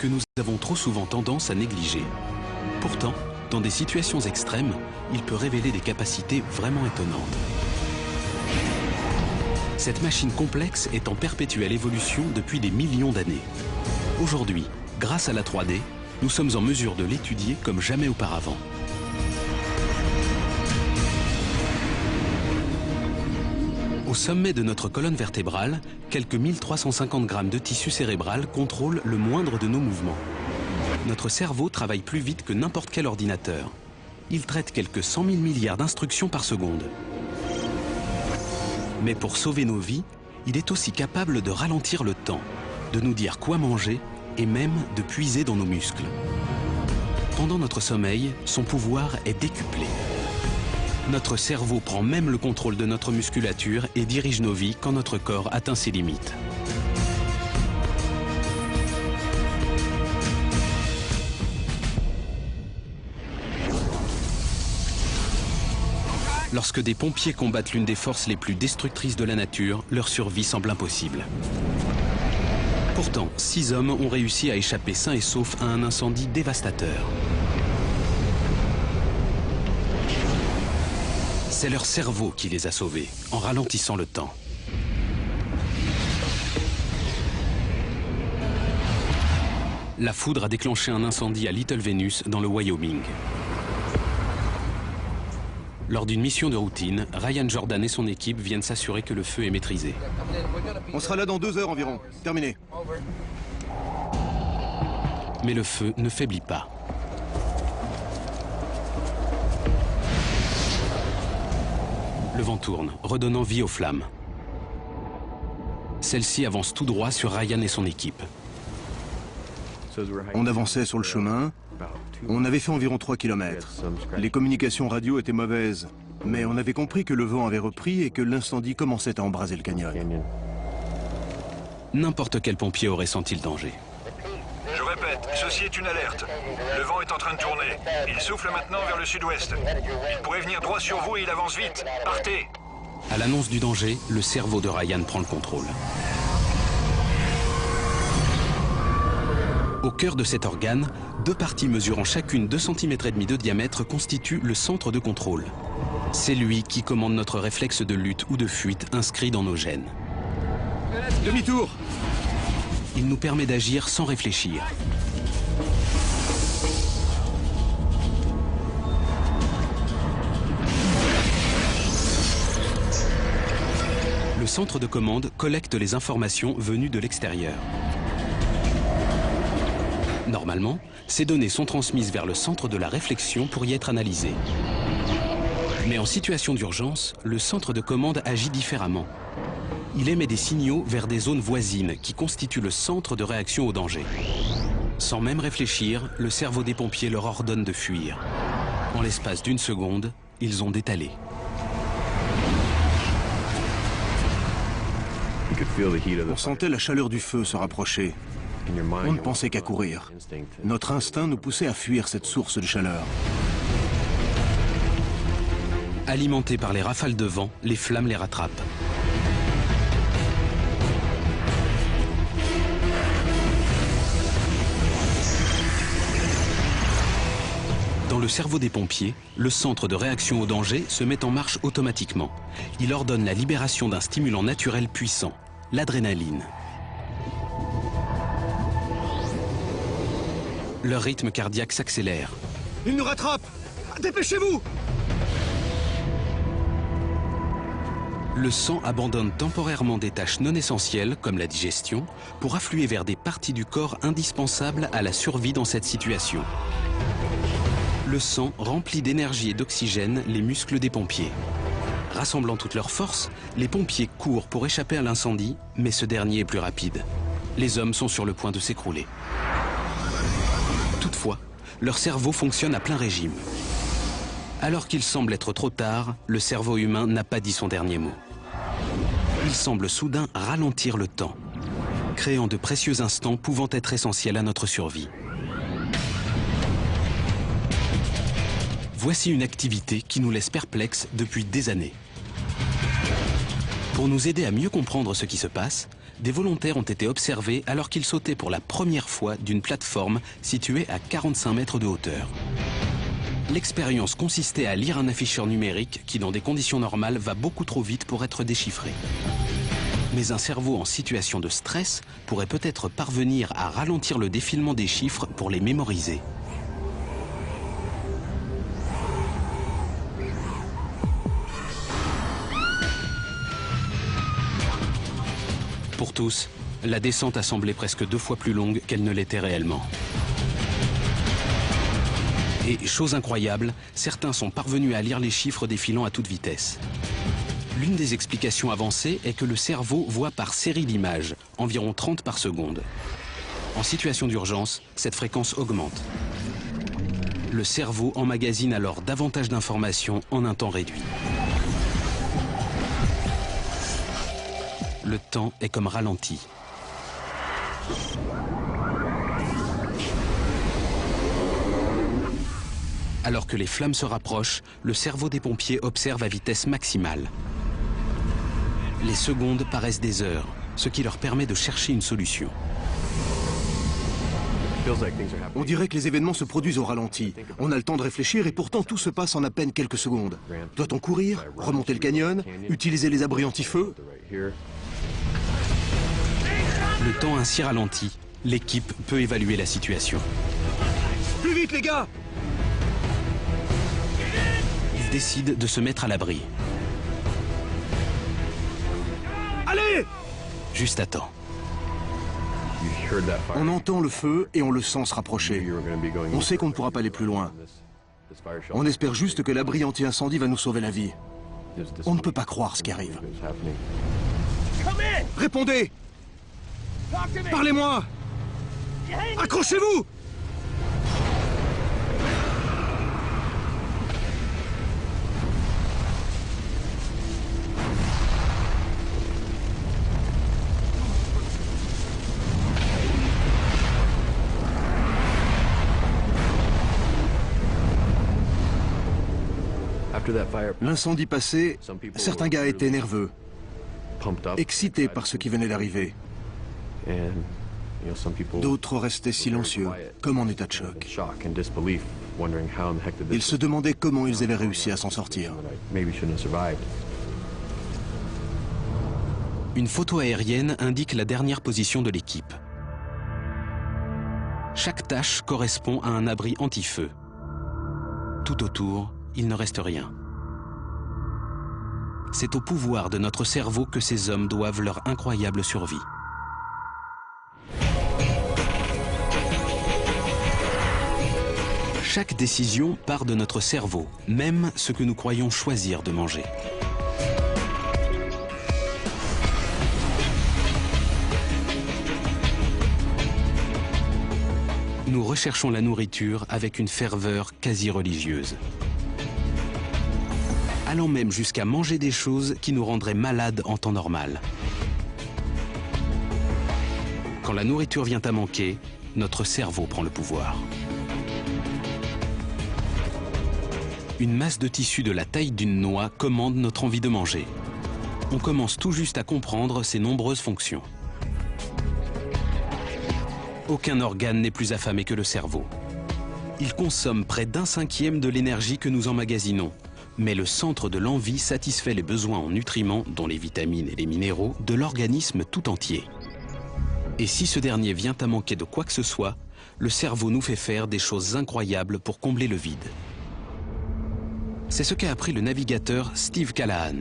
que nous avons trop souvent tendance à négliger. Pourtant, dans des situations extrêmes, il peut révéler des capacités vraiment étonnantes. Cette machine complexe est en perpétuelle évolution depuis des millions d'années. Aujourd'hui, grâce à la 3D, nous sommes en mesure de l'étudier comme jamais auparavant. Au sommet de notre colonne vertébrale, quelques 1350 grammes de tissu cérébral contrôlent le moindre de nos mouvements. Notre cerveau travaille plus vite que n'importe quel ordinateur. Il traite quelques 100 000 milliards d'instructions par seconde. Mais pour sauver nos vies, il est aussi capable de ralentir le temps, de nous dire quoi manger et même de puiser dans nos muscles. Pendant notre sommeil, son pouvoir est décuplé. Notre cerveau prend même le contrôle de notre musculature et dirige nos vies quand notre corps atteint ses limites. Lorsque des pompiers combattent l'une des forces les plus destructrices de la nature, leur survie semble impossible. Pourtant, 6 hommes ont réussi à échapper sains et saufs à un incendie dévastateur. C'est leur cerveau qui les a sauvés, en ralentissant le temps. La foudre a déclenché un incendie à Little Venus, dans le Wyoming. Lors d'une mission de routine, Ryan Jordan et son équipe viennent s'assurer que le feu est maîtrisé. On sera là dans 2 heures environ. Terminé. Mais le feu ne faiblit pas. Le vent tourne, redonnant vie aux flammes. Celle-ci avance tout droit sur Ryan et son équipe. On avançait sur le chemin. On avait fait environ 3 km. Les communications radio étaient mauvaises, mais on avait compris que le vent avait repris et que l'incendie commençait à embraser le canyon. N'importe quel pompier aurait senti le danger. Je répète, ceci est une alerte. Le vent est en train de tourner. Il souffle maintenant vers le sud-ouest. Il pourrait venir droit sur vous et il avance vite. Partez! À l'annonce du danger, le cerveau de Ryan prend le contrôle. Au cœur de cet organe, 2 parties mesurant chacune 2,5 cm de diamètre constituent le centre de contrôle. C'est lui qui commande notre réflexe de lutte ou de fuite inscrit dans nos gènes. Demi-tour! Il nous permet d'agir sans réfléchir. Le centre de commande collecte les informations venues de l'extérieur. Normalement, ces données sont transmises vers le centre de la réflexion pour y être analysées. Mais en situation d'urgence, le centre de commande agit différemment. Il émet des signaux vers des zones voisines qui constituent le centre de réaction au danger. Sans même réfléchir, le cerveau des pompiers leur ordonne de fuir. En l'espace d'1 seconde, ils ont détalé. On sentait la chaleur du feu se rapprocher. On ne pensait qu'à courir. Notre instinct nous poussait à fuir cette source de chaleur. Alimentés par les rafales de vent, les flammes les rattrapent. Dans le cerveau des pompiers, le centre de réaction au danger se met en marche automatiquement. Il ordonne la libération d'un stimulant naturel puissant, l'adrénaline. Leur rythme cardiaque s'accélère. Il nous rattrape! Dépêchez-vous! Le sang abandonne temporairement des tâches non essentielles, comme la digestion, pour affluer vers des parties du corps indispensables à la survie dans cette situation. Le sang remplit d'énergie et d'oxygène les muscles des pompiers. Rassemblant toutes leurs forces, les pompiers courent pour échapper à l'incendie, mais ce dernier est plus rapide. Les hommes sont sur le point de s'écrouler. Toutefois, leur cerveau fonctionne à plein régime. Alors qu'il semble être trop tard, le cerveau humain n'a pas dit son dernier mot. Il semble soudain ralentir le temps, créant de précieux instants pouvant être essentiels à notre survie. Voici une activité qui nous laisse perplexes depuis des années. Pour nous aider à mieux comprendre ce qui se passe, des volontaires ont été observés alors qu'ils sautaient pour la première fois d'une plateforme située à 45 mètres de hauteur. L'expérience consistait à lire un afficheur numérique qui, dans des conditions normales, va beaucoup trop vite pour être déchiffré. Mais un cerveau en situation de stress pourrait peut-être parvenir à ralentir le défilement des chiffres pour les mémoriser. Pour tous, la descente a semblé presque 2 fois plus longue qu'elle ne l'était réellement. Et, chose incroyable, certains sont parvenus à lire les chiffres défilant à toute vitesse. L'une des explications avancées est que le cerveau voit par série d'images, environ 30 par seconde. En situation d'urgence, cette fréquence augmente. Le cerveau emmagasine alors davantage d'informations en un temps réduit. Le temps est comme ralenti. Alors que les flammes se rapprochent, le cerveau des pompiers observe à vitesse maximale. Les secondes paraissent des heures, ce qui leur permet de chercher une solution. On dirait que les événements se produisent au ralenti. On a le temps de réfléchir et pourtant tout se passe en à peine quelques secondes. Doit-on courir, remonter le canyon, utiliser les abris anti-feu? Le temps ainsi ralenti, l'équipe peut évaluer la situation. Plus vite les gars! Ils décident de se mettre à l'abri. Allez! Juste à temps. On entend le feu et on le sent se rapprocher. On sait qu'on ne pourra pas aller plus loin. On espère juste que l'abri anti-incendie va nous sauver la vie. On ne peut pas croire ce qui arrive. Répondez! Parlez-moi! Accrochez-vous! L'incendie passé, certains gars étaient nerveux, excités par ce qui venait d'arriver. D'autres restaient silencieux, comme en état de choc. Ils se demandaient comment ils avaient réussi à s'en sortir. Une photo aérienne indique la dernière position de l'équipe. Chaque tache correspond à un abri anti-feu. Tout autour, il ne reste rien. C'est au pouvoir de notre cerveau que ces hommes doivent leur incroyable survie. Chaque décision part de notre cerveau, même ce que nous croyons choisir de manger. Nous recherchons la nourriture avec une ferveur quasi religieuse, allant même jusqu'à manger des choses qui nous rendraient malades en temps normal. Quand la nourriture vient à manquer, notre cerveau prend le pouvoir. Une masse de tissu de la taille d'une noix commande notre envie de manger. On commence tout juste à comprendre ses nombreuses fonctions. Aucun organe n'est plus affamé que le cerveau. Il consomme près d'1/5 de l'énergie que nous emmagasinons. Mais le centre de l'envie satisfait les besoins en nutriments, dont les vitamines et les minéraux, de l'organisme tout entier. Et si ce dernier vient à manquer de quoi que ce soit, le cerveau nous fait faire des choses incroyables pour combler le vide. C'est ce qu'a appris le navigateur Steve Callahan.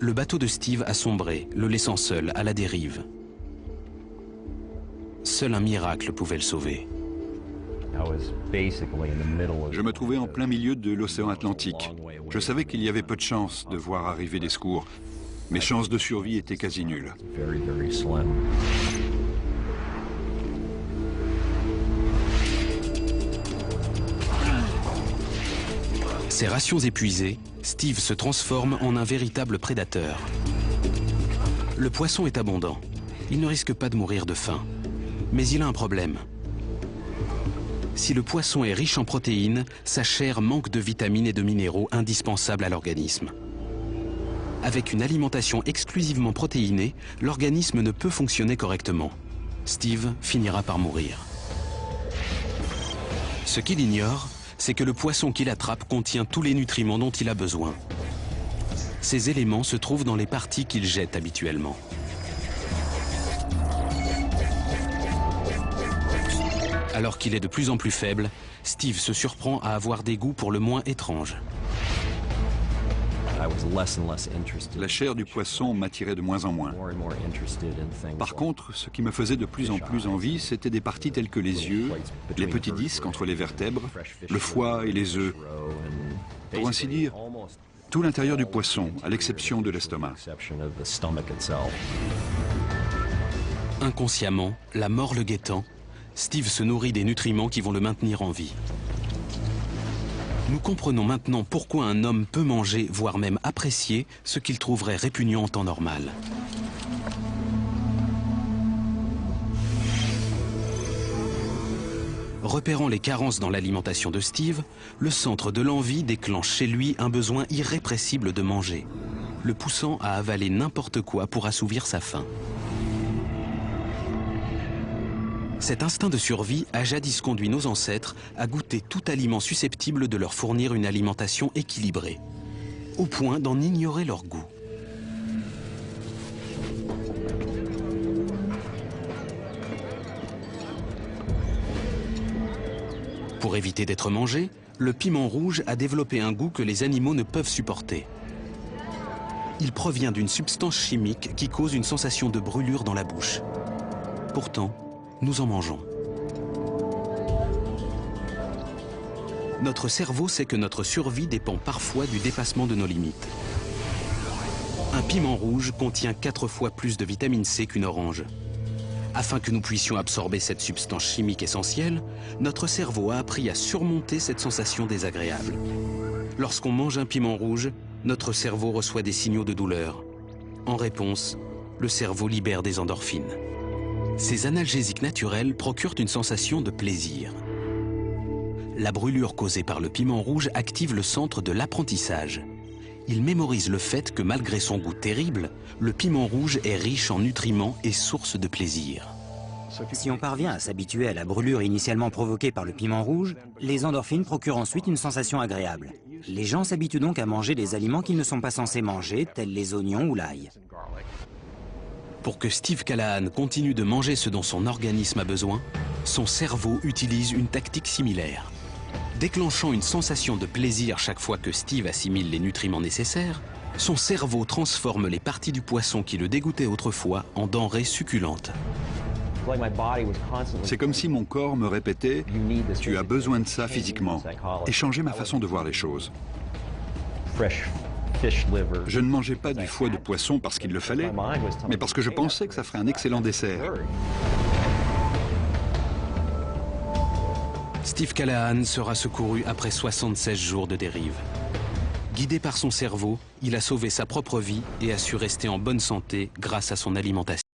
Le bateau de Steve a sombré, le laissant seul, à la dérive. Seul un miracle pouvait le sauver. Je me trouvais en plein milieu de l'océan Atlantique. Je savais qu'il y avait peu de chances de voir arriver des secours. Mes chances de survie étaient quasi nulles. Ses rations épuisées, Steve se transforme en un véritable prédateur. Le poisson est abondant. Il ne risque pas de mourir de faim. Mais il a un problème. Si le poisson est riche en protéines, sa chair manque de vitamines et de minéraux indispensables à l'organisme. Avec une alimentation exclusivement protéinée, l'organisme ne peut fonctionner correctement. Steve finira par mourir. Ce qu'il ignore, c'est que le poisson qu'il attrape contient tous les nutriments dont il a besoin. Ces éléments se trouvent dans les parties qu'il jette habituellement. Alors qu'il est de plus en plus faible, Steve se surprend à avoir des goûts pour le moins étranges. La chair du poisson m'attirait de moins en moins. Par contre, ce qui me faisait de plus en plus envie, c'était des parties telles que les yeux, les petits disques entre les vertèbres, le foie et les œufs. Pour ainsi dire, tout l'intérieur du poisson, à l'exception de l'estomac. Inconsciemment, la mort le guettant, Steve se nourrit des nutriments qui vont le maintenir en vie. Nous comprenons maintenant pourquoi un homme peut manger, voire même apprécier, ce qu'il trouverait répugnant en temps normal. Repérant les carences dans l'alimentation de Steve, le centre de l'envie déclenche chez lui un besoin irrépressible de manger, le poussant à avaler n'importe quoi pour assouvir sa faim. Cet instinct de survie a jadis conduit nos ancêtres à goûter tout aliment susceptible de leur fournir une alimentation équilibrée, au point d'en ignorer leur goût. Pour éviter d'être mangé, le piment rouge a développé un goût que les animaux ne peuvent supporter. Il provient d'une substance chimique qui cause une sensation de brûlure dans la bouche. Pourtant, nous en mangeons. Notre cerveau sait que notre survie dépend parfois du dépassement de nos limites. Un piment rouge contient 4 fois plus de vitamine C qu'une orange. Afin que nous puissions absorber cette substance chimique essentielle, notre cerveau a appris à surmonter cette sensation désagréable. Lorsqu'on mange un piment rouge, notre cerveau reçoit des signaux de douleur. En réponse, le cerveau libère des endorphines. Ces analgésiques naturels procurent une sensation de plaisir. La brûlure causée par le piment rouge active le centre de l'apprentissage. Il mémorise le fait que malgré son goût terrible, le piment rouge est riche en nutriments et source de plaisir. Si on parvient à s'habituer à la brûlure initialement provoquée par le piment rouge, les endorphines procurent ensuite une sensation agréable. Les gens s'habituent donc à manger des aliments qu'ils ne sont pas censés manger, tels les oignons ou l'ail. Pour que Steve Callahan continue de manger ce dont son organisme a besoin, son cerveau utilise une tactique similaire. Déclenchant une sensation de plaisir chaque fois que Steve assimile les nutriments nécessaires, son cerveau transforme les parties du poisson qui le dégoûtaient autrefois en denrées succulentes. C'est comme si mon corps me répétait « Tu as besoin de ça physiquement » et changeait ma façon de voir les choses. Je ne mangeais pas du foie de poisson parce qu'il le fallait, mais parce que je pensais que ça ferait un excellent dessert. Steve Callahan sera secouru après 76 jours de dérive. Guidé par son cerveau, il a sauvé sa propre vie et a su rester en bonne santé grâce à son alimentation.